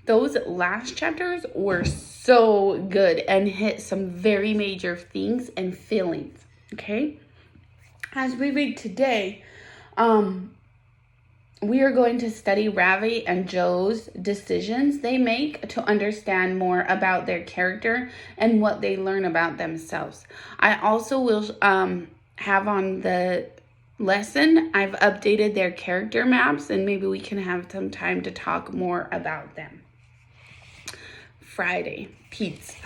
those last chapters were so good and hit some very major things and feelings, okay? As we read today, we are going to study Ravi and Joe's decisions they make to understand more about their character and what they learn about themselves. I also will have on the lesson, I've updated their character maps, and maybe we can have some time to talk more about them. Friday, pizza.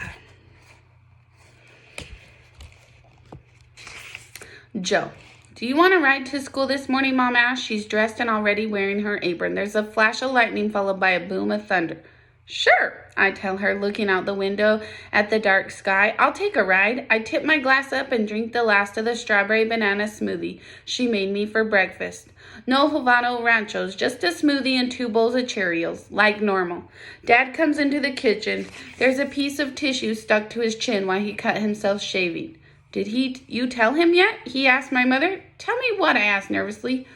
Joe. Do you want to ride to school this morning, Mom asked. She's dressed and already wearing her apron. There's a flash of lightning followed by a boom of thunder. Sure, I tell her, looking out the window at the dark sky. I'll take a ride. I tip my glass up and drink the last of the strawberry banana smoothie she made me for breakfast. No Havana Ranchos, just a smoothie and 2 bowls of Cheerios, like normal. Dad comes into the kitchen. There's a piece of tissue stuck to his chin while he cut himself shaving. Did you tell him yet? He asked my mother. Tell me what? I asked nervously.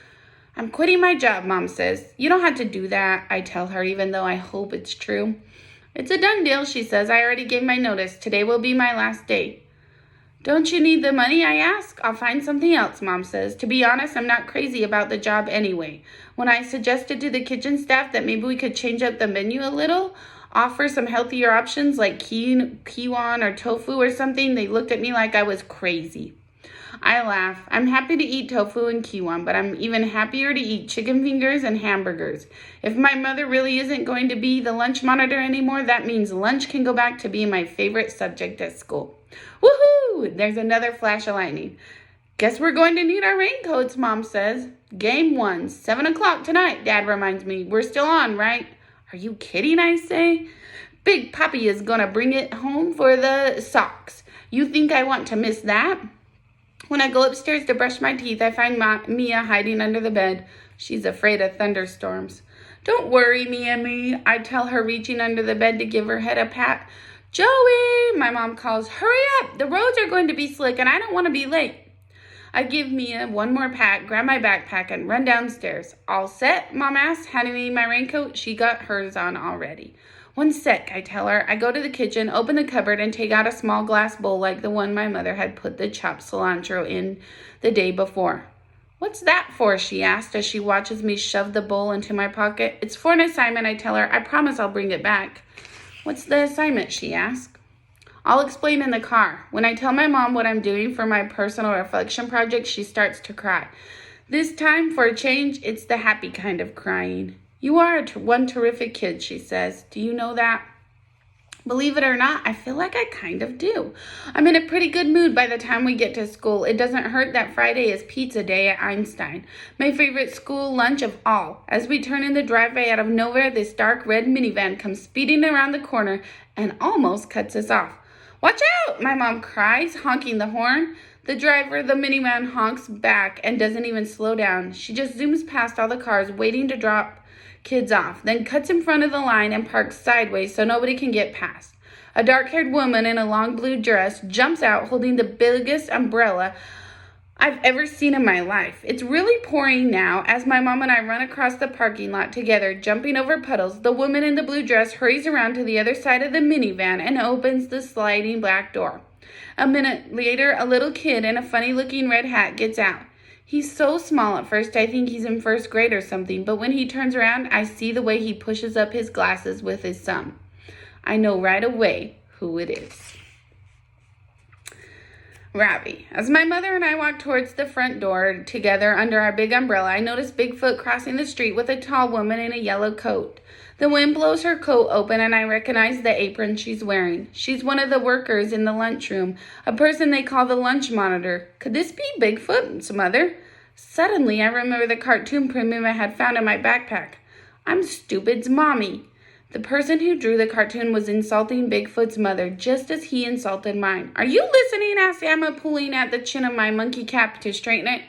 I'm quitting my job, Mom says. You don't have to do that, I tell her, even though I hope it's true. It's a done deal, she says. I already gave my notice. Today will be my last day. Don't you need the money, I ask? I'll find something else, Mom says. To be honest, I'm not crazy about the job anyway. When I suggested to the kitchen staff that maybe we could change up the menu a little, offer some healthier options like kiwan or tofu or something, they looked at me like I was crazy. I laugh. I'm happy to eat tofu and kiwan, but I'm even happier to eat chicken fingers and hamburgers. If my mother really isn't going to be the lunch monitor anymore, that means lunch can go back to being my favorite subject at school. Woohoo! There's another flash of lightning. Guess we're going to need our raincoats, Mom says. Game 1, 7 o'clock tonight, Dad reminds me. We're still on, right? Are you kidding, I say? Big Papi is going to bring it home for the socks. You think I want to miss that? When I go upstairs to brush my teeth, I find Mia hiding under the bed. She's afraid of thunderstorms. Don't worry, Mia, I tell her, reaching under the bed to give her head a pat. Joey, my mom calls. Hurry up. The roads are going to be slick and I don't want to be late. I give Mia one more pat, grab my backpack, and run downstairs. All set? Mom asks, handing me my raincoat. She got hers on already. 1 sec, I tell her. I go to the kitchen, open the cupboard, and take out a small glass bowl like the one my mother had put the chopped cilantro in the day before. What's that for? She asked as she watches me shove the bowl into my pocket. It's for an assignment, I tell her. I promise I'll bring it back. What's the assignment? She asks. I'll explain in the car. When I tell my mom what I'm doing for my personal reflection project, she starts to cry. This time, for a change, it's the happy kind of crying. You are one terrific kid, she says. Do you know that? Believe it or not, I feel like I kind of do. I'm in a pretty good mood by the time we get to school. It doesn't hurt that Friday is pizza day at Einstein, my favorite school lunch of all. As we turn in the driveway, out of nowhere, this dark red minivan comes speeding around the corner and almost cuts us off. Watch out, my mom cries, honking the horn. The driver of the minivan honks back and doesn't even slow down. She just zooms past all the cars waiting to drop kids off, then cuts in front of the line and parks sideways so nobody can get past. A dark-haired woman in a long blue dress jumps out holding the biggest umbrella I've ever seen in my life. It's really pouring now as my mom and I run across the parking lot together, jumping over puddles. The woman in the blue dress hurries around to the other side of the minivan and opens the sliding black door. A minute later, a little kid in a funny-looking red hat gets out. He's so small at first I think he's in first grade or something, but when he turns around, I see the way he pushes up his glasses with his thumb. I know right away who it is. Ravi. As my mother and I walk towards the front door together under our big umbrella, I notice Bigfoot crossing the street with a tall woman in a yellow coat. The wind blows her coat open and I recognize the apron she's wearing. She's one of the workers in the lunchroom, a person they call the lunch monitor. Could this be Bigfoot's mother? Suddenly, I remember the cartoon premium I had found in my backpack. I'm Stupid's mommy. The person who drew the cartoon was insulting Bigfoot's mother just as he insulted mine. Are you listening? Asked Emma, pulling at the chin of my monkey cap to straighten it.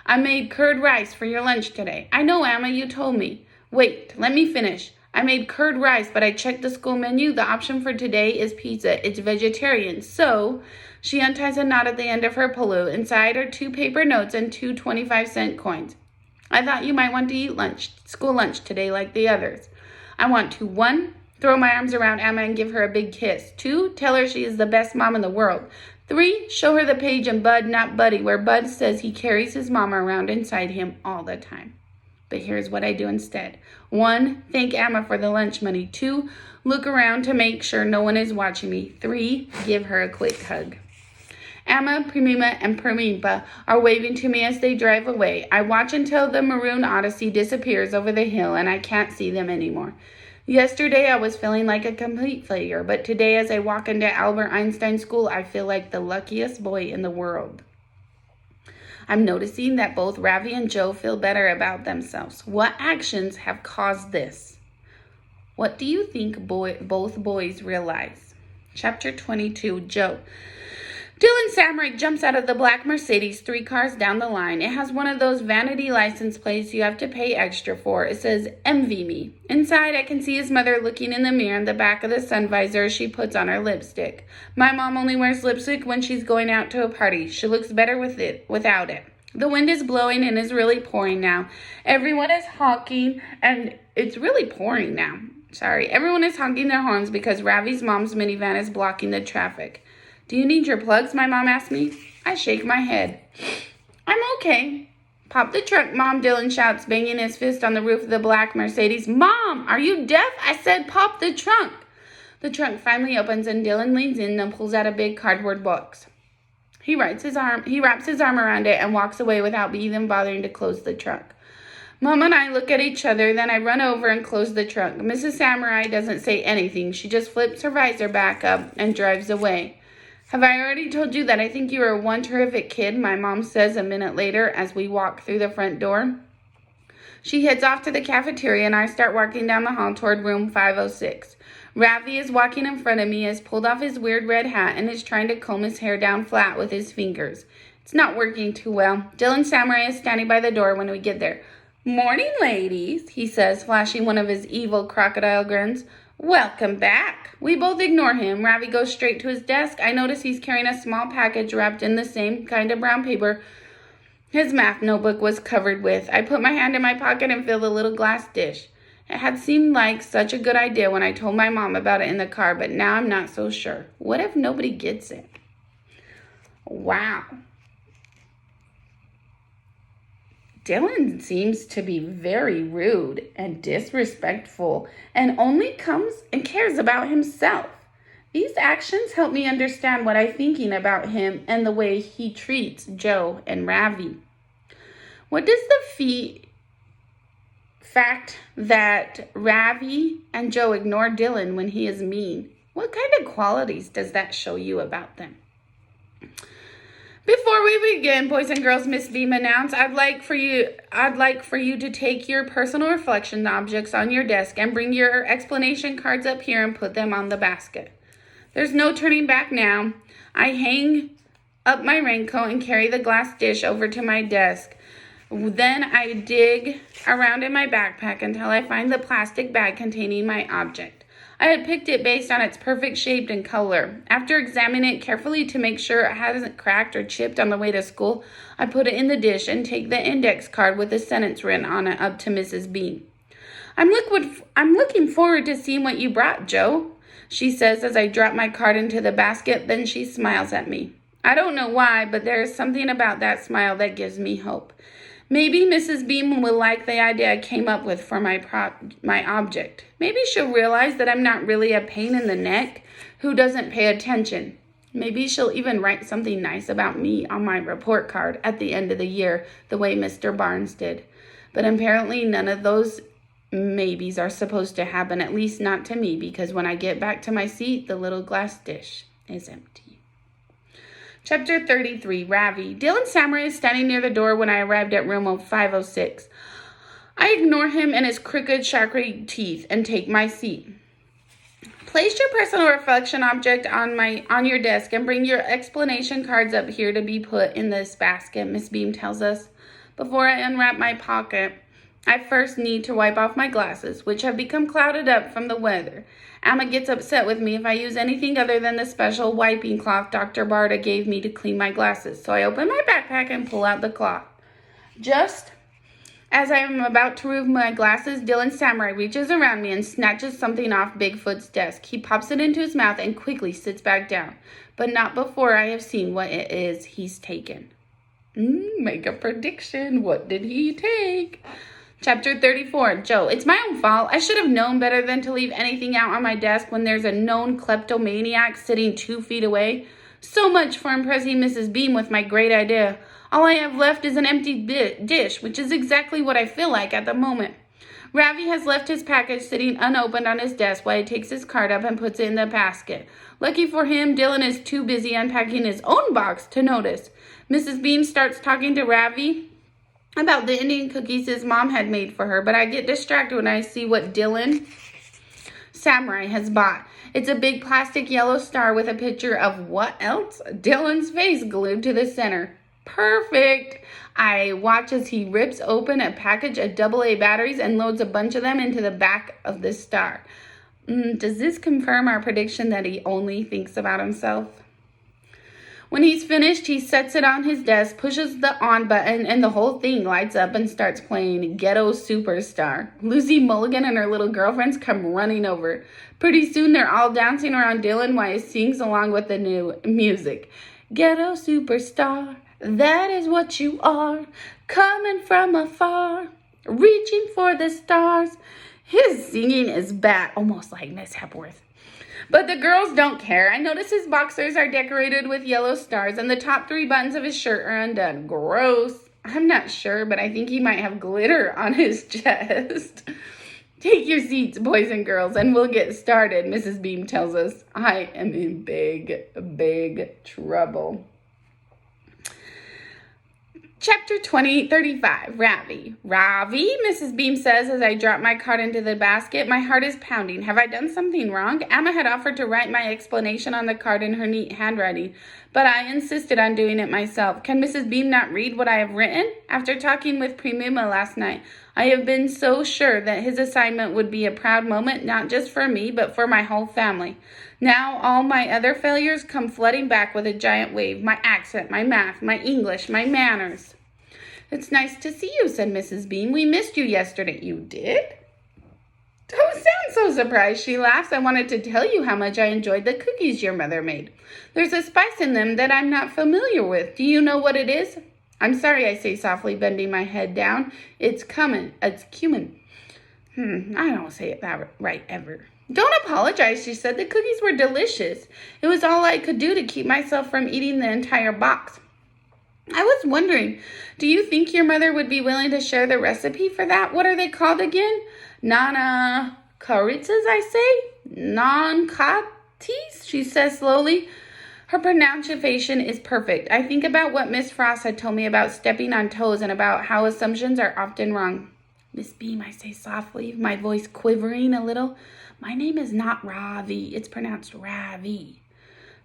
I made curd rice for your lunch today. I know, Emma, you told me. Wait, let me finish. I made curd rice, but I checked the school menu. The option for today is pizza. It's vegetarian. So, she unties a knot at the end of her polo. Inside are 2 paper notes and 2 25-cent coins. I thought you might want to eat school lunch today like the others. I want to 1, throw my arms around Emma and give her a big kiss. 2, tell her she is the best mom in the world. 3, show her the page in Bud Not Buddy where Bud says he carries his mama around inside him all the time. But here's what I do instead. 1, thank Emma for the lunch money. 2, look around to make sure no one is watching me. 3, give her a quick hug. Emma, Primima, and Primimpa are waving to me as they drive away. I watch until the maroon Odyssey disappears over the hill and I can't see them anymore. Yesterday I was feeling like a complete failure, but today as I walk into Albert Einstein School, I feel like the luckiest boy in the world. I'm noticing that both Ravi and Joe feel better about themselves. What actions have caused this? What do you think both boys realize? Chapter 22, Joe. Dylan Samrick jumps out of the black Mercedes 3 cars down the line. It has one of those vanity license plates you have to pay extra for. It says, Envy Me. Inside, I can see his mother looking in the mirror in the back of the sun visor as she puts on her lipstick. My mom only wears lipstick when she's going out to a party. She looks better without it. The wind is blowing and is really pouring now. Everyone is honking and it's really pouring now. Everyone is honking their horns because Ravi's mom's minivan is blocking the traffic. Do you need your plugs? My mom asked me. I shake my head. I'm okay. Pop the trunk, Mom, Dylan shouts, banging his fist on the roof of the black Mercedes. Mom, are you deaf? I said pop the trunk. The trunk finally opens and Dylan leans in and pulls out a big cardboard box. He wraps his arm around it and walks away without even bothering to close the trunk. Mom and I look at each other, then I run over and close the trunk. Mrs. Samurai doesn't say anything. She just flips her visor back up and drives away. Have I already told you that I think you are one terrific kid? My mom says a minute later as we walk through the front door. She heads off to the cafeteria and I start walking down the hall toward room 506. Ravi is walking in front of me, has pulled off his weird red hat and is trying to comb his hair down flat with his fingers. It's not working too well. Dylan Samurai is standing by the door when we get there. Morning, ladies, he says, flashing one of his evil crocodile grins. Welcome back. We both ignore him. Ravi goes straight to his desk. I notice he's carrying a small package wrapped in the same kind of brown paper his math notebook was covered with. I put my hand in my pocket and fill the little glass dish. It had seemed like such a good idea when I told my mom about it in the car, but now I'm not so sure. What if nobody gets it? Wow. Dylan seems to be very rude and disrespectful and only comes and cares about himself. These actions help me understand what I'm thinking about him and the way he treats Joe and Ravi. What does the fact that Ravi and Joe ignore Dylan when he is mean, what kind of qualities does that show you about them? Before we begin, boys and girls, Miss Beam announced, I'd like for you to take your personal reflection objects on your desk and bring your explanation cards up here and put them on the basket. There's no turning back now. I hang up my raincoat and carry the glass dish over to my desk. Then I dig around in my backpack until I find the plastic bag containing my object. I had picked it based on its perfect shape and color. After examining it carefully to make sure it hasn't cracked or chipped on the way to school, I put it in the dish and take the index card with a sentence written on it up to Mrs. Bean. I'm looking forward to seeing what you brought, Joe, she says as I drop my card into the basket. Then she smiles at me. I don't know why, but there is something about that smile that gives me hope. Maybe Mrs. Beam will like the idea I came up with for my object. Maybe she'll realize that I'm not really a pain in the neck who doesn't pay attention. Maybe she'll even write something nice about me on my report card at the end of the year, the way Mr. Barnes did. But apparently none of those maybes are supposed to happen, at least not to me, because when I get back to my seat, the little glass dish is empty. Chapter 33, Ravi. Dylan Samurai is standing near the door when I arrived at room 506. I ignore him and his crooked, chakra teeth and take my seat. Place your personal reflection object on your desk and bring your explanation cards up here to be put in this basket, Miss Beam tells us. Before I unwrap my pocket, I first need to wipe off my glasses, which have become clouded up from the weather. Emma gets upset with me if I use anything other than the special wiping cloth Dr. Barta gave me to clean my glasses, so I open my backpack and pull out the cloth. Just As I am about to remove my glasses, Dylan Samurai reaches around me and snatches something off Bigfoot's desk. He pops it into his mouth and quickly sits back down, but not before I have seen what it is he's taken. Make a prediction. What did he take? Chapter 34, Joe. It's my own fault. I should have known better than to leave anything out on my desk when there's a known kleptomaniac sitting 2 feet away. So much for impressing Mrs. Beam with my great idea. All I have left is an empty dish, which is exactly what I feel like at the moment. Ravi has left his package sitting unopened on his desk while he takes his card up and puts it in the basket. Lucky for him, Dylan is too busy unpacking his own box to notice. Mrs. Beam starts talking to Ravi about the Indian cookies his mom had made for her, but I get distracted when I see what Dylan Samurai has bought. It's a big plastic yellow star with a picture of what else? Dylan's face glued to the center. Perfect! I watch as he rips open a package of AA batteries and loads a bunch of them into the back of the star. Does this confirm our prediction that he only thinks about himself? When he's finished, he sets it on his desk, pushes the on button, and the whole thing lights up and starts playing Ghetto Superstar. Lucy Mulligan and her little girlfriends come running over. Pretty soon, they're all dancing around Dylan while he sings along with the new music. Ghetto Superstar, that is what you are, coming from afar, reaching for the stars. His singing is bad, almost like Miss Hepworth. But the girls don't care. I notice his boxers are decorated with yellow stars and the top 3 buttons of his shirt are undone. Gross. I'm not sure, but I think he might have glitter on his chest. Take your seats, boys and girls, and we'll get started, Mrs. Beam tells us. I am in big trouble. Chapter 35, Ravi. Ravi, Mrs. Beam says as I drop my card into the basket. My heart is pounding. Have I done something wrong? Emma had offered to write my explanation on the card in her neat handwriting, but I insisted on doing it myself. Can Mrs. Beam not read what I have written? After talking with Primima last night, I have been so sure that his assignment would be a proud moment, not just for me, but for my whole family. Now all my other failures come flooding back with a giant wave. My accent, my math, my English, my manners. It's nice to see you, said Mrs. Beam. We missed you yesterday. You did? Don't sound so surprised, she laughs. I wanted to tell you how much I enjoyed the cookies your mother made. There's a spice in them that I'm not familiar with. Do you know what it is? I'm sorry, I say softly, bending my head down. It's cumin. I don't say it that right ever. Don't apologize, she said. The cookies were delicious. It was all I could do to keep myself from eating the entire box. I was wondering, do you think your mother would be willing to share the recipe for that? What are they called again? Nana karitzas, I say? Non-katis, she says slowly. Her pronunciation is perfect. I think about what Miss Frost had told me about stepping on toes and about how assumptions are often wrong. Miss Beam, I say softly, my voice quivering a little. My name is not Ravi. It's pronounced Ravi.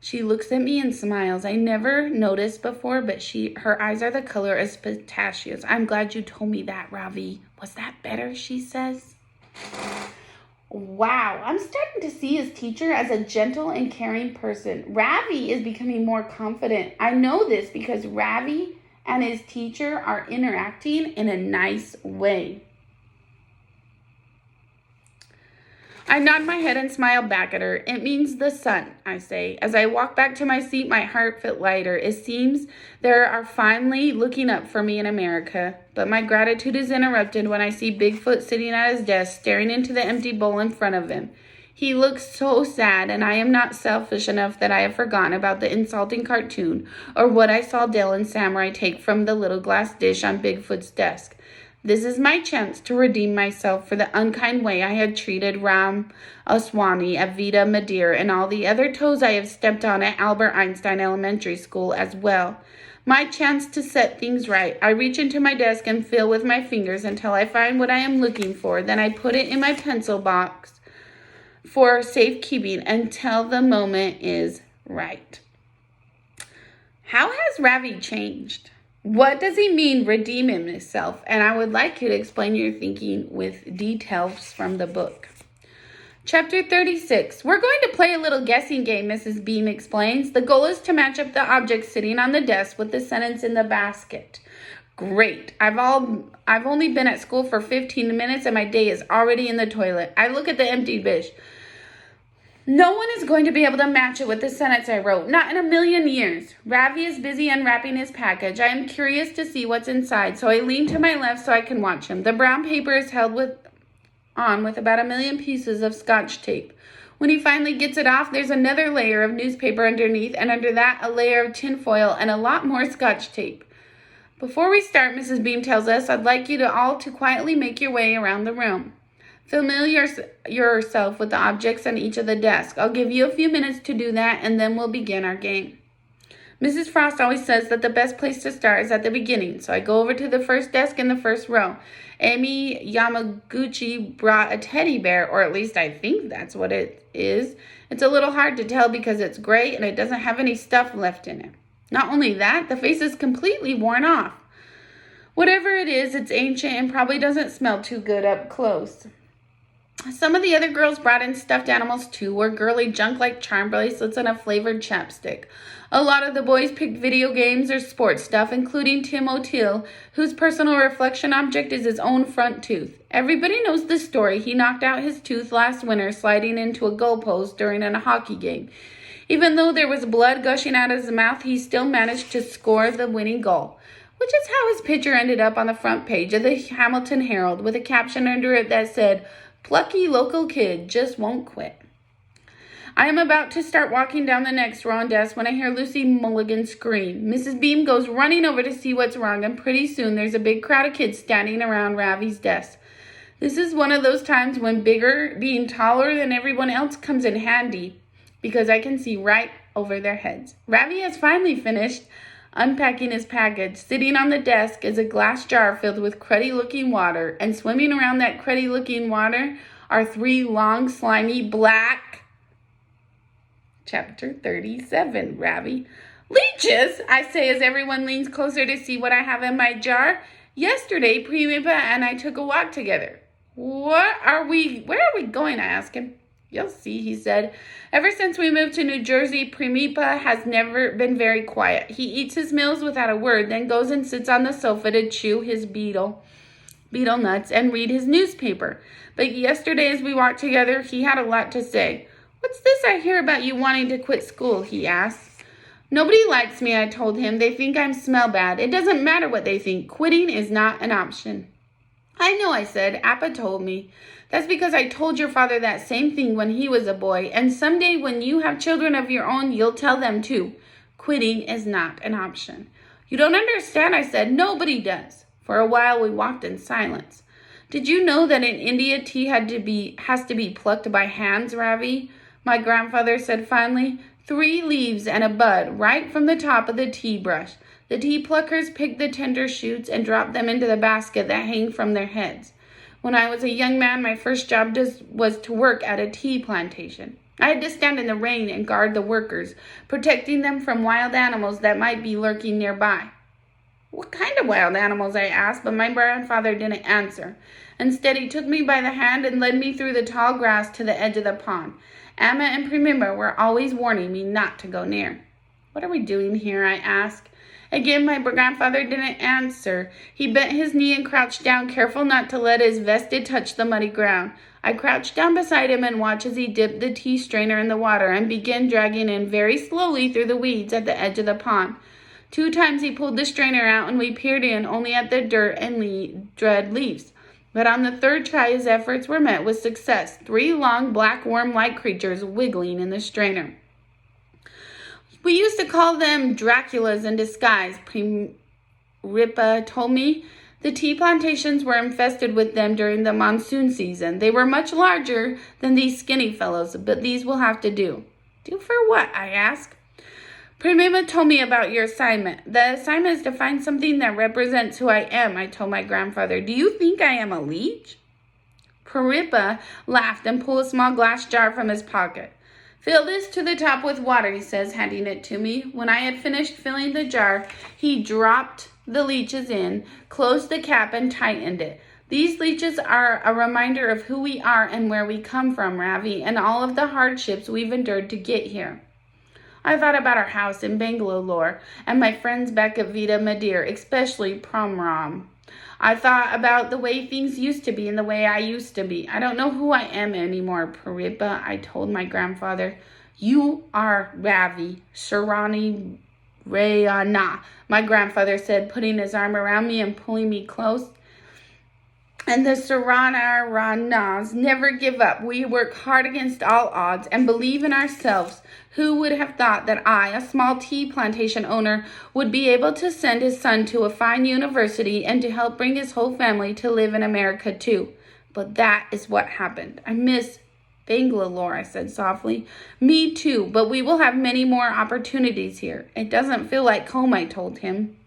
She looks at me and smiles. I never noticed before, but her eyes are the color of pistachios. I'm glad you told me that, Ravi. Was that better, she says. Wow, I'm starting to see his teacher as a gentle and caring person. Ravi is becoming more confident. I know this because Ravi and his teacher are interacting in a nice way. I nod my head and smile back at her. It means the sun, I say. As I walk back to my seat, my heart felt lighter. It seems there are finally looking up for me in America. But my gratitude is interrupted when I see Bigfoot sitting at his desk, staring into the empty bowl in front of him. He looks so sad, and I am not selfish enough that I have forgotten about the insulting cartoon or what I saw Dylan Samurai take from the little glass dish on Bigfoot's desk. This is my chance to redeem myself for the unkind way I had treated Ram Aswani at Vita Madeira and all the other toes I have stepped on at Albert Einstein Elementary School as well. My chance to set things right. I reach into my desk and feel with my fingers until I find what I am looking for. Then I put it in my pencil box for safekeeping until the moment is right. How has Ravi changed? What does he mean redeeming himself? And I would like you to explain your thinking with details from the book. Chapter 36. We're going to play a little guessing game, Mrs. Beam explains. The goal is to match up the object sitting on the desk with the sentence in the basket. Great. I've only been at school for 15 minutes and my day is already in the toilet. I look at the empty dish. No one is going to be able to match it with the sentence I wrote. Not in a million years. Ravi is busy unwrapping his package. I am curious to see what's inside, so I lean to my left so I can watch him. The brown paper is held with about 1 million pieces of Scotch tape. When he finally gets it off, there's another layer of newspaper underneath, and under that, a layer of tinfoil and a lot more Scotch tape. Before we start, Mrs. Beam tells us, I'd like you all to quietly make your way around the room. Familiarize yourself with the objects on each of the desks. I'll give you a few minutes to do that, and then we'll begin our game. Mrs. Frost always says that the best place to start is at the beginning, so I go over to the first desk in the first row. Amy Yamaguchi brought a teddy bear, or at least I think that's what it is. It's a little hard to tell because it's gray and it doesn't have any stuff left in it. Not only that, the face is completely worn off. Whatever it is, it's ancient and probably doesn't smell too good up close. Some of the other girls brought in stuffed animals too, or girly junk like charm bracelets and a flavored chapstick. A lot of the boys picked video games or sports stuff, including Tim O'Teal, whose personal reflection object is his own front tooth. Everybody knows the story. He knocked out his tooth last winter sliding into a goalpost during a hockey game. Even though there was blood gushing out of his mouth, he still managed to score the winning goal, which is how his picture ended up on the front page of the Hamilton Herald with a caption under it that said, "Plucky local kid just won't quit." I am about to start walking down the next row on desk when I hear Lucy Mulligan scream. Mrs. Beam goes running over to see what's wrong, and pretty soon there's a big crowd of kids standing around Ravi's desk. This is one of those times when being taller than everyone else comes in handy, because I can see right over their heads. Ravi has finally finished unpacking his package. Sitting on the desk is a glass jar filled with cruddy-looking water, and swimming around that cruddy-looking water are 3 long, slimy, black... Chapter 37, Ravi. Leeches, I say as everyone leans closer to see what I have in my jar. Yesterday, Primipa and I took a walk together. Where are we going? I asked him. You'll see, he said. Ever since we moved to New Jersey, Primipa has never been very quiet. He eats his meals without a word, then goes and sits on the sofa to chew his beetle nuts and read his newspaper. But yesterday as we walked together, he had a lot to say. What's this I hear about you wanting to quit school? He asked. Nobody likes me, I told him. They think I smell bad. It doesn't matter what they think. Quitting is not an option. I know, I said. Appa told me. That's because I told your father that same thing when he was a boy, and someday when you have children of your own, you'll tell them too. Quitting is not an option. You don't understand, I said. Nobody does. For a while we walked in silence. Did you know that in India tea has to be plucked by hands, Ravi? My grandfather said finally. 3 leaves and a bud right from the top of the tea brush. The tea pluckers pick the tender shoots and drop them into the basket that hang from their heads. When I was a young man, my first job was to work at a tea plantation. I had to stand in the rain and guard the workers, protecting them from wild animals that might be lurking nearby. What kind of wild animals? I asked, but my grandfather didn't answer. Instead, he took me by the hand and led me through the tall grass to the edge of the pond. Amma and Primimba were always warning me not to go near. What are we doing here? I asked. Again, my grandfather didn't answer. He bent his knee and crouched down, careful not to let his vested touch the muddy ground. I crouched down beside him and watched as he dipped the tea strainer in the water and began dragging in very slowly through the weeds at the edge of the pond. 2 times he pulled the strainer out and we peered in only at the dirt and dead leaves. But on the 3rd try, his efforts were met with success. 3 long, black worm-like creatures wiggling in the strainer. We used to call them Draculas in disguise, Primippa told me. The tea plantations were infested with them during the monsoon season. They were much larger than these skinny fellows, but these will have to do. Do for what? I asked. Primima told me about your assignment. The assignment is to find something that represents who I am, I told my grandfather. Do you think I am a leech? Primippa laughed and pulled a small glass jar from his pocket. Fill this to the top with water, he says, handing it to me. When I had finished filling the jar, he dropped the leeches in, closed the cap, and tightened it. These leeches are a reminder of who we are and where we come from, Ravi, and all of the hardships we've endured to get here. I thought about our house in Bangalore and my friends back at Vita Madeir, especially Prom Ram. I thought about the way things used to be and the way I used to be. I don't know who I am anymore, Paripa, I told my grandfather. You are Ravi Sarani Rayana, my grandfather said, putting his arm around me and pulling me close. And the Sarana Ranas never give up. We work hard against all odds and believe in ourselves. Who would have thought that I, a small tea plantation owner, would be able to send his son to a fine university and to help bring his whole family to live in America too? But that is what happened. I miss Bangalore, I said softly. Me too, but we will have many more opportunities here. It doesn't feel like home, I told him.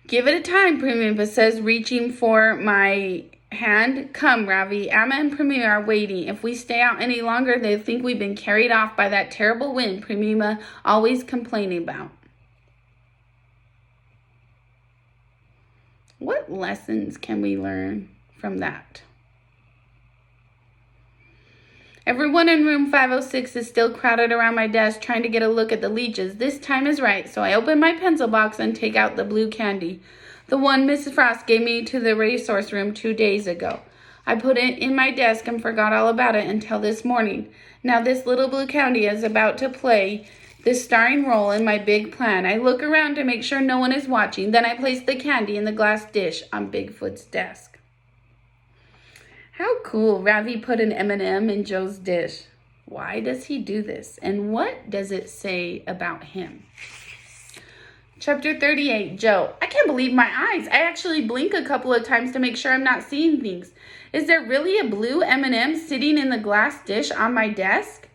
Give it a time, Pramima says, reaching for my hand. Come, Ravi. Amma and Pramima are waiting. If we stay out any longer, they'll think we've been carried off by that terrible wind Pramima always complaining about. What lessons can we learn from that? Everyone in room 506 is still crowded around my desk trying to get a look at the leeches. This time is right, so I open my pencil box and take out the blue candy, the one Mrs. Frost gave me to the resource room 2 days ago. I put it in my desk and forgot all about it until this morning. Now this little blue candy is about to play the starring role in my big plan. I look around to make sure no one is watching. Then I place the candy in the glass dish on Bigfoot's desk. How cool, Ravi put an M&M in Joe's dish. Why does he do this? And what does it say about him? Chapter 38, Joe. I can't believe my eyes. I actually blink a couple of times to make sure I'm not seeing things. Is there really a blue M&M sitting in the glass dish on my desk?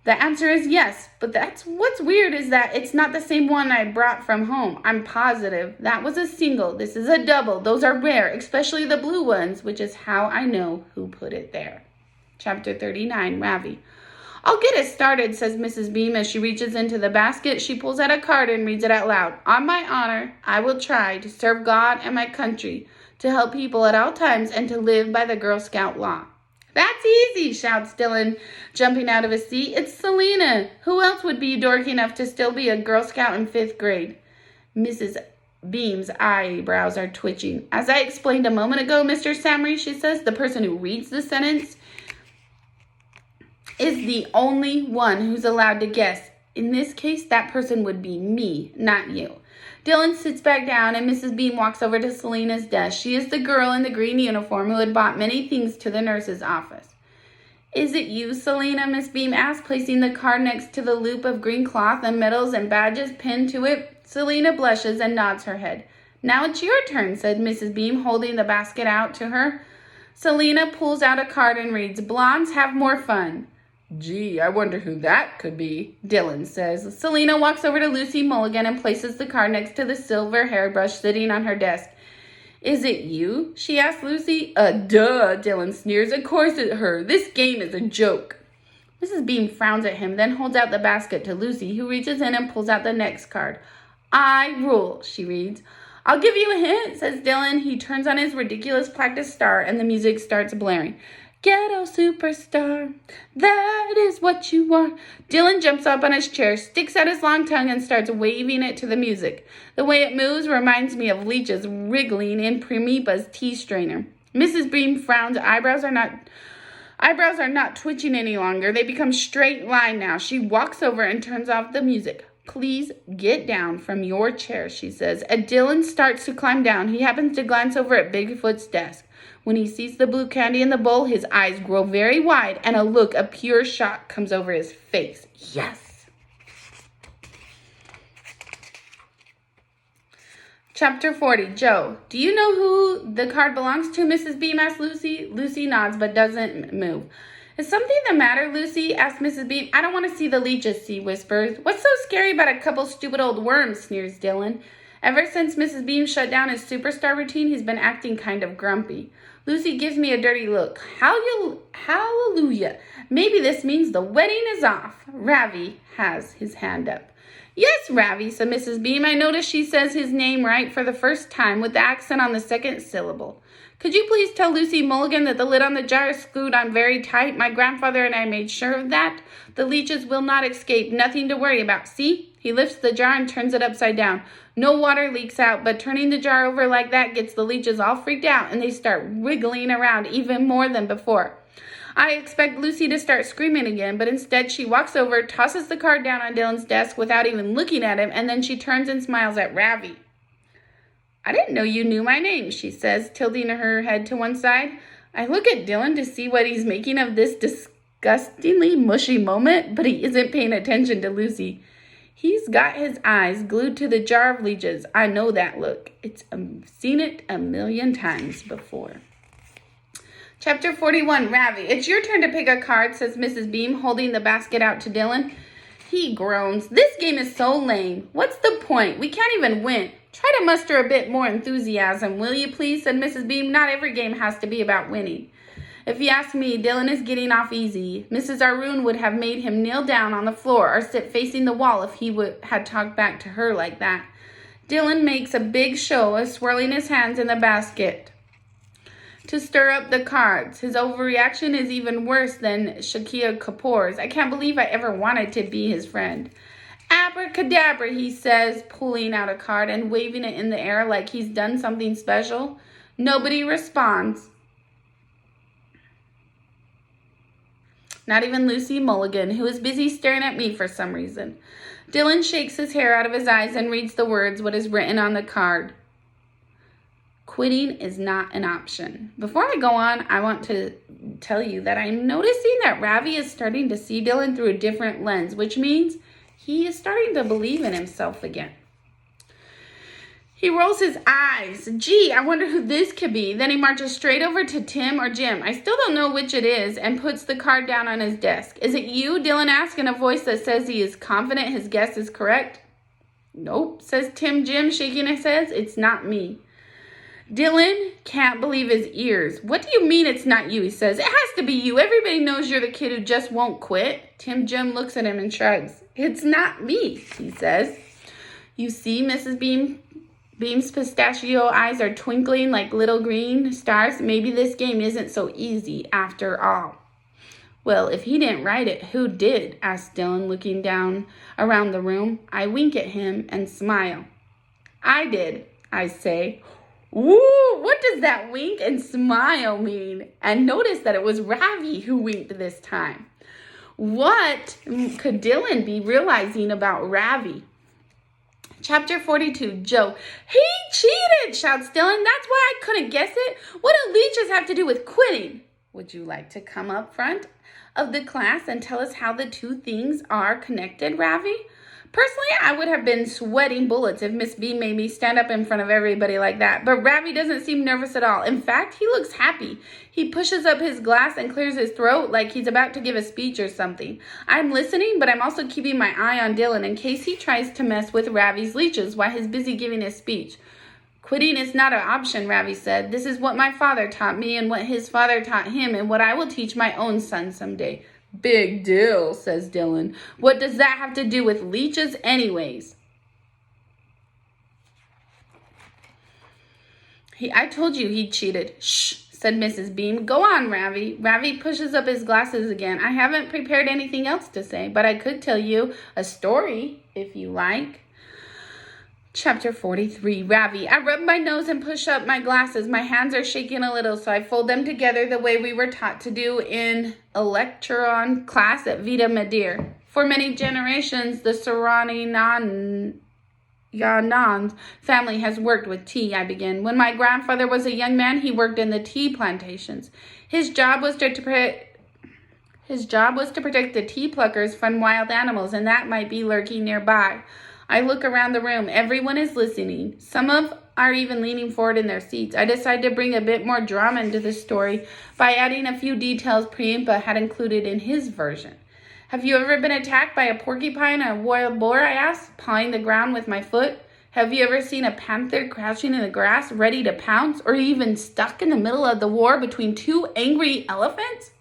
The answer is yes, but that's what's weird is that it's not the same one I brought from home. I'm positive. That was a single. This is a double. Those are rare, especially the blue ones, which is how I know who put it there. Chapter 39, Ravi. I'll get it started, says Mrs. Beam as she reaches into the basket. She pulls out a card and reads it out loud. On my honor, I will try to serve God and my country, to help people at all times, and to live by the Girl Scout law. That's easy, shouts Dylan, jumping out of his seat. It's Selena. Who else would be dorky enough to still be a Girl Scout in 5th grade? Mrs. Beam's eyebrows are twitching. As I explained a moment ago, Mr. Samry, she says, the person who reads the sentence is the only one who's allowed to guess. In this case, that person would be me, not you. Dylan sits back down and Mrs. Beam walks over to Selena's desk. She is the girl in the green uniform who had bought many things to the nurse's office. Is it you, Selena? Miss Beam asked, placing the card next to the loop of green cloth and medals and badges pinned to it. Selena blushes and nods her head. Now it's your turn, said Mrs. Beam, holding the basket out to her. Selena pulls out a card and reads, Blondes have more fun. Gee, I wonder who that could be, Dylan says. Selena walks over to Lucy Mulligan and places the card next to the silver hairbrush sitting on her desk. Is it you? She asks Lucy. Duh, Dylan sneers. Of course it's her. This game is a joke. Mrs. Beam frowns at him, then holds out the basket to Lucy, who reaches in and pulls out the next card. I rule, she reads. I'll give you a hint, says Dylan. He turns on his ridiculous practice star and the music starts blaring. Ghetto superstar, that is what you are. Dylan jumps up on his chair, sticks out his long tongue, and starts waving it to the music. The way it moves reminds me of leeches wriggling in Primipa's tea strainer. Mrs. Beam frowns. Eyebrows are not twitching any longer. They become straight line now. She walks over and turns off the music. Please get down from your chair, she says. As Dylan starts to climb down, he happens to glance over at Bigfoot's desk. When he sees the blue candy in the bowl, his eyes grow very wide and a look of pure shock comes over his face. Yes. Chapter 40, Joe. Do you know who the card belongs to, Mrs. Beam asked Lucy. Lucy nods but doesn't move. Is something the matter, Lucy? Asked Mrs. Beam. I don't want to see the leeches, she whispers. What's so scary about a couple stupid old worms, sneers Dylan. Ever since Mrs. Beam shut down his superstar routine, he's been acting kind of grumpy. Lucy gives me a dirty look. Hallelujah. Maybe this means the wedding is off. Ravi has his hand up. Yes, Ravi, said Mrs. Beam. I notice she says his name right for the first time with the accent on the second syllable. Could you please tell Lucy Mulligan that the lid on the jar is screwed on very tight? My grandfather and I made sure of that. The leeches will not escape. Nothing to worry about. See? He lifts the jar and turns it upside down. No water leaks out, but turning the jar over like that gets the leeches all freaked out, and they start wriggling around even more than before. I expect Lucy to start screaming again, but instead she walks over, tosses the card down on Dylan's desk without even looking at him, and then she turns and smiles at Ravi. I didn't know you knew my name, she says, tilting her head to one side. I look at Dylan to see what he's making of this disgustingly mushy moment, but he isn't paying attention to Lucy. He's got his eyes glued to the jar of leeches. I know that look. It's seen it a million times before. Chapter 41, Ravi. It's your turn to pick a card, says Mrs. Beam, holding the basket out to Dylan. He groans. This game is so lame. What's the point? We can't even win. Try to muster a bit more enthusiasm, will you please, said Mrs. Beam. Not every game has to be about winning. If you ask me, Dylan is getting off easy. Mrs. Arun would have made him kneel down on the floor or sit facing the wall if he had talked back to her like that. Dylan makes a big show of swirling his hands in the basket to stir up the cards. His overreaction is even worse than Shakira Kapoor's. I can't believe I ever wanted to be his friend. Abracadabra, he says, pulling out a card and waving it in the air like he's done something special. Nobody responds. Not even Lucy Mulligan, who is busy staring at me for some reason. Dylan shakes his hair out of his eyes and reads the words, what is written on the card. Quitting is not an option. Before I go on, I want to tell you that I'm noticing that Ravi is starting to see Dylan through a different lens, which means he is starting to believe in himself again. He rolls his eyes. Gee, I wonder who this could be. Then he marches straight over to Tim or Jim. I still don't know which it is, and puts the card down on his desk. Is it you? Dylan asks in a voice that says he is confident his guess is correct. Nope, says Tim Jim, shaking his head. It's not me. Dylan can't believe his ears. What do you mean it's not you? He says. It has to be you. Everybody knows you're the kid who just won't quit. Tim Jim looks at him and shrugs. It's not me, he says. You see, Mrs. Beam's pistachio eyes are twinkling like little green stars. Maybe this game isn't so easy after all. Well, if he didn't write it, who did? Asked Dylan, looking down around the room. I wink at him and smile. I did, I say. Ooh, what does that wink and smile mean? And notice that it was Ravi who winked this time. What could Dylan be realizing about Ravi? Chapter 42, Joe. He cheated, shouts Dylan. That's why I couldn't guess it. What do leeches have to do with quitting? Would you like to come up front of the class and tell us how the two things are connected, Ravi? Personally, I would have been sweating bullets if Miss B made me stand up in front of everybody like that. But Ravi doesn't seem nervous at all. In fact, he looks happy. He pushes up his glass and clears his throat like he's about to give a speech or something. I'm listening, but I'm also keeping my eye on Dylan in case he tries to mess with Ravi's leeches while he's busy giving his speech. Quitting is not an option, Ravi said. This is what my father taught me and what his father taught him and what I will teach my own son someday. Big deal, says Dylan. What does that have to do with leeches anyways? I told you he cheated. Shh, said Mrs. Beam. Go on, Ravi. Ravi pushes up his glasses again. I haven't prepared anything else to say, but I could tell you a story if you like. Chapter 43, Ravi. I rub my nose and push up my glasses. My hands are shaking a little, so I fold them together the way we were taught to do in electron class at Vita Madir. For many generations, the Saranyanand family has worked with tea, I begin. When my grandfather was a young man, he worked in the tea plantations. His job was to protect the tea pluckers from wild animals, and that might be lurking nearby. I look around the room. Everyone is listening. Some are even leaning forward in their seats. I decide to bring a bit more drama into the story by adding a few details Priampa had included in his version. Have you ever been attacked by a porcupine or a wild boar, I asked, pawing the ground with my foot? Have you ever seen a panther crouching in the grass, ready to pounce, or even stuck in the middle of the war between two angry elephants?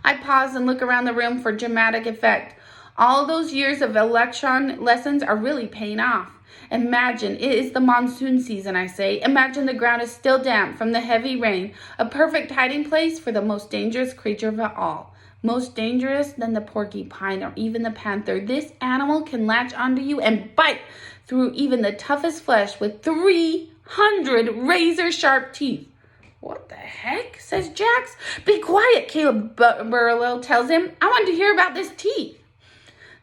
I pause and look around the room for dramatic effect. All those years of electron lessons are really paying off. Imagine, it is the monsoon season, I say. Imagine the ground is still damp from the heavy rain, a perfect hiding place for the most dangerous creature of all. Most dangerous than the porcupine or even the panther. This animal can latch onto you and bite through even the toughest flesh with 300 razor-sharp teeth. What the heck, says Jax. Be quiet, Caleb Burlow tells him. I want to hear about this teeth.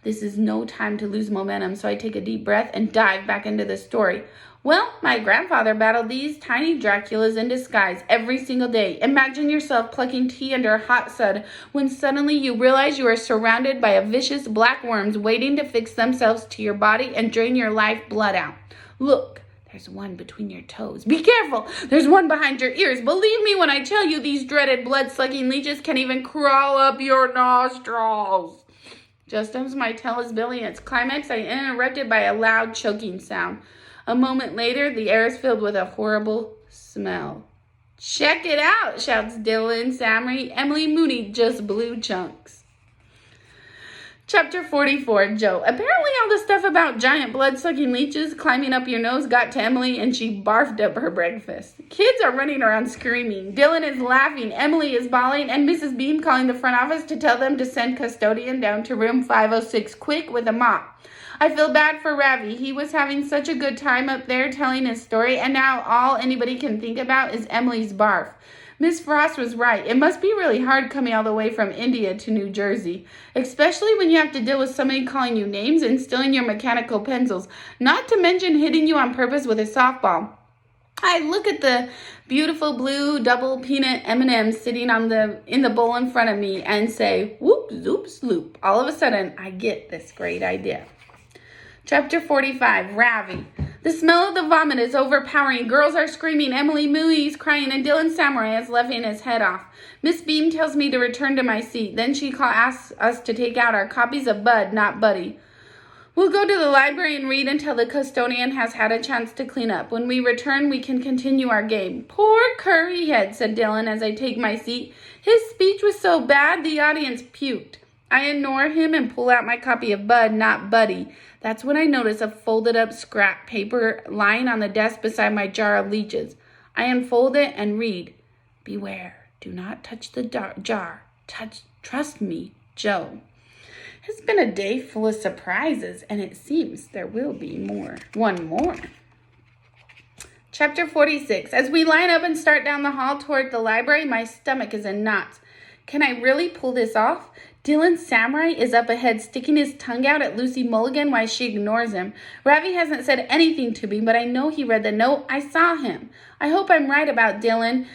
This is no time to lose momentum, so I take a deep breath and dive back into the story. Well, my grandfather battled these tiny Draculas in disguise every single day. Imagine yourself plucking tea under a hot sun when suddenly you realize you are surrounded by a vicious black worms waiting to fix themselves to your body and drain your life blood out. Look, there's one between your toes. Be careful! There's one behind your ears. Believe me when I tell you these dreaded blood-sucking leeches can even crawl up your nostrils. Just as my tale is building its climax, I am interrupted by a loud choking sound. A moment later, the air is filled with a horrible smell. Check it out, shouts Dylan Samry. Emily Mooney just blew chunks. Chapter 44, Joe. Apparently all the stuff about giant blood-sucking leeches climbing up your nose got to Emily and she barfed up her breakfast. Kids are running around screaming. Dylan is laughing. Emily is bawling. And Mrs. Beam calling the front office to tell them to send custodian down to room 506 quick with a mop. I feel bad for Ravi. He was having such a good time up there telling his story, and now all anybody can think about is Emily's barf. Miss Frost was right. It must be really hard coming all the way from India to New Jersey, especially when you have to deal with somebody calling you names and stealing your mechanical pencils, not to mention hitting you on purpose with a softball. I look at the beautiful blue double peanut M&Ms sitting in the bowl in front of me and say, whoop, zoop, sloop. All of a sudden, I get this great idea. Chapter 45, Ravi. The smell of the vomit is overpowering. Girls are screaming. Emily Mooey's crying, and Dylan Samurai is laughing his head off. Miss Beam tells me to return to my seat. Then she asks us to take out our copies of Bud, not Buddy. We'll go to the library and read until the custodian has had a chance to clean up. When we return, we can continue our game. Poor Curryhead, said Dylan as I take my seat. His speech was so bad, the audience puked. I ignore him and pull out my copy of Bud, not Buddy. That's when I notice a folded up scrap paper lying on the desk beside my jar of leeches. I unfold it and read, Beware, do not touch the jar. Trust me, Joe. It's been a day full of surprises, and it seems there will be more. One more. Chapter 46. As we line up and start down the hall toward the library, my stomach is in knots. Can I really pull this off? Dylan Samurai is up ahead, sticking his tongue out at Lucy Mulligan while she ignores him. Ravi hasn't said anything to me, but I know he read the note. I saw him. I hope I'm right about Dylan.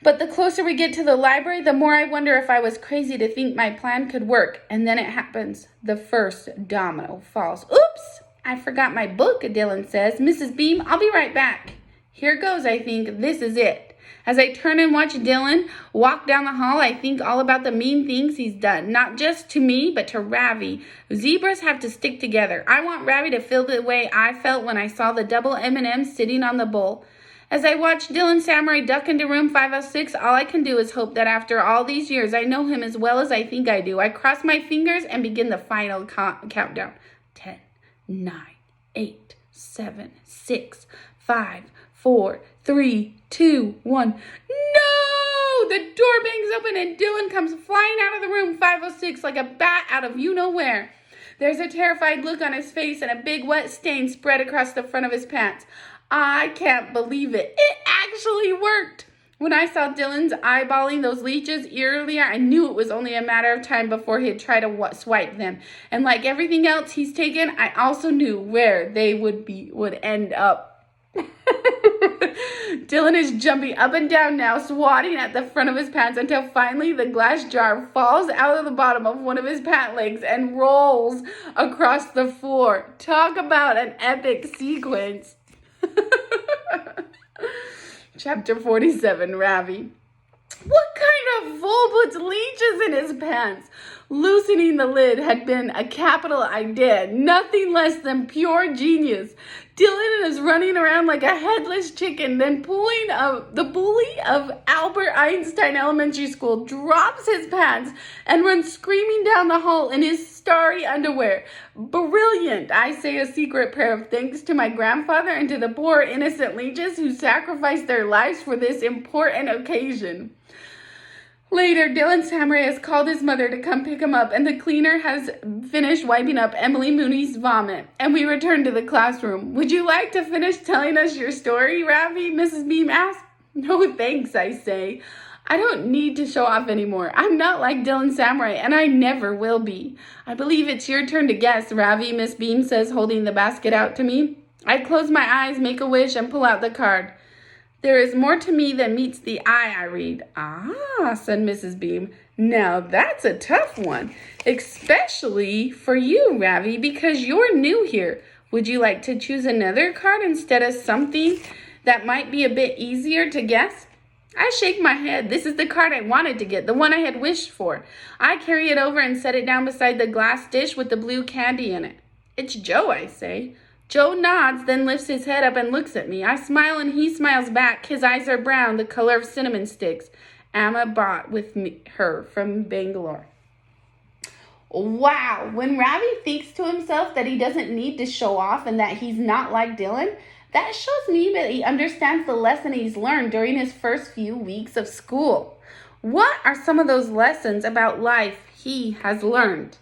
But the closer we get to the library, the more I wonder if I was crazy to think my plan could work. And then it happens. The first domino falls. Oops! I forgot my book, Dylan says. Mrs. Beam, I'll be right back. Here goes, I think. This is it. As I turn and watch Dylan walk down the hall, I think all about the mean things he's done. Not just to me, but to Ravi. Zebras have to stick together. I want Ravi to feel the way I felt when I saw the double M&Ms sitting on the bowl. As I watch Dylan Samurai duck into room 506, all I can do is hope that after all these years, I know him as well as I think I do. I cross my fingers and begin the final countdown. 10, 9, 8, 7, 6, 5, 4, 3, 2, 1. No! The door bangs open and Dylan comes flying out of the room 506 like a bat out of you-know-where. There's a terrified look on his face and a big wet stain spread across the front of his pants. I can't believe it. It actually worked. When I saw Dylan's eyeballing those leeches earlier, I knew it was only a matter of time before he'd try to swipe them. And like everything else he's taken, I also knew where they would end up. Dylan is jumping up and down now, swatting at the front of his pants until finally the glass jar falls out of the bottom of one of his pant legs and rolls across the floor. Talk about an epic sequence. Chapter 47, Ravi. What kind a full puts leeches in his pants. Loosening the lid had been a capital idea, nothing less than pure genius. Dylan is running around like a headless chicken, then the bully of Albert Einstein Elementary School drops his pants and runs screaming down the hall in his starry underwear. Brilliant! I say a secret prayer of thanks to my grandfather and to the poor innocent leeches who sacrificed their lives for this important occasion. Later, Dylan Samurai has called his mother to come pick him up, and the cleaner has finished wiping up Emily Mooney's vomit, and we return to the classroom. Would you like to finish telling us your story, Ravi? Mrs. Beam asked. No, thanks, I say. I don't need to show off anymore. I'm not like Dylan Samurai, and I never will be. I believe it's your turn to guess, Ravi, Miss Beam says, holding the basket out to me. I close my eyes, make a wish, and pull out the card. There is more to me than meets the eye, I read. Ah, said Mrs. Beam. Now that's a tough one, especially for you, Ravi, because you're new here. Would you like to choose another card instead of something that might be a bit easier to guess? I shake my head. This is the card I wanted to get, the one I had wished for. I carry it over and set it down beside the glass dish with the blue candy in it. It's Joe, I say. Joe nods, then lifts his head up and looks at me. I smile and he smiles back. His eyes are brown, the color of cinnamon sticks. Amma bought with her from Bangalore. Wow, when Ravi thinks to himself that he doesn't need to show off and that he's not like Dylan, that shows me that he understands the lesson he's learned during his first few weeks of school. What are some of those lessons about life he has learned?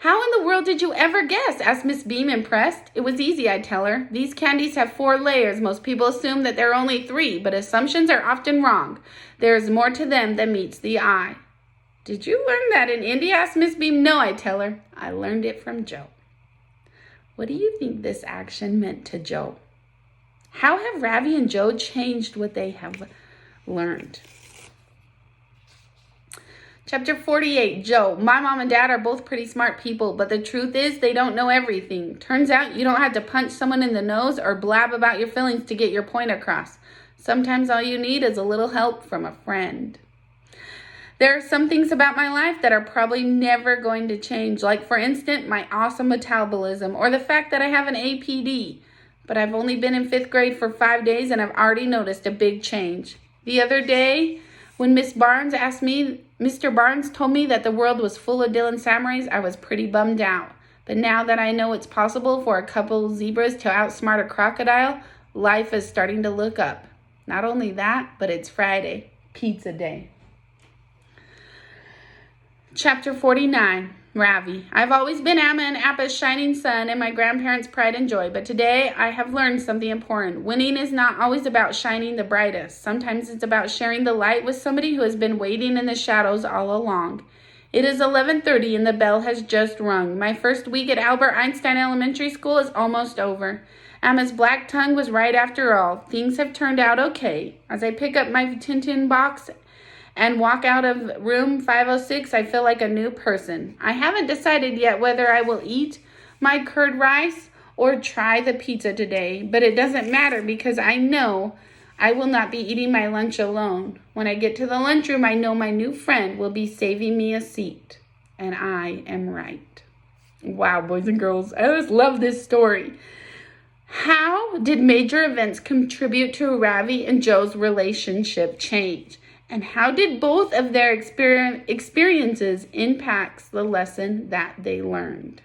How in the world did you ever guess? Asked Miss Beam, impressed. It was easy, I tell her. These candies have 4 layers. Most people assume that there are only 3, but assumptions are often wrong. There is more to them than meets the eye. Did you learn that in India? Asked Miss Beam. No, I tell her. I learned it from Joe. What do you think this action meant to Joe? How have Ravi and Joe changed what they have learned? Chapter 48, Joe. My mom and dad are both pretty smart people, but the truth is they don't know everything. Turns out you don't have to punch someone in the nose or blab about your feelings to get your point across. Sometimes all you need is a little help from a friend. There are some things about my life that are probably never going to change, like, for instance, my awesome metabolism or the fact that I have an APD. But I've only been in 5th grade for 5 days and I've already noticed a big change. The other day, when Mr. Barnes told me that the world was full of Dylan Samurais, I was pretty bummed out. But now that I know it's possible for a couple of zebras to outsmart a crocodile, life is starting to look up. Not only that, but it's Friday, pizza day. Chapter 49, Ravi. I've always been Amma and Appa's shining sun and my grandparents' pride and joy, but today I have learned something important. Winning is not always about shining the brightest. Sometimes it's about sharing the light with somebody who has been waiting in the shadows all along. It is 11:30 and the bell has just rung. My first week at Albert Einstein Elementary School is almost over. Amma's black tongue was right after all. Things have turned out okay. As I pick up my Tintin box and walk out of room 506, I feel like a new person. I haven't decided yet whether I will eat my curd rice or try the pizza today, but it doesn't matter because I know I will not be eating my lunch alone. When I get to the lunchroom, I know my new friend will be saving me a seat, and I am right. Wow, boys and girls, I just love this story. How did major events contribute to Ravi and Joe's relationship change? And how did both of their experiences impact the lesson that they learned?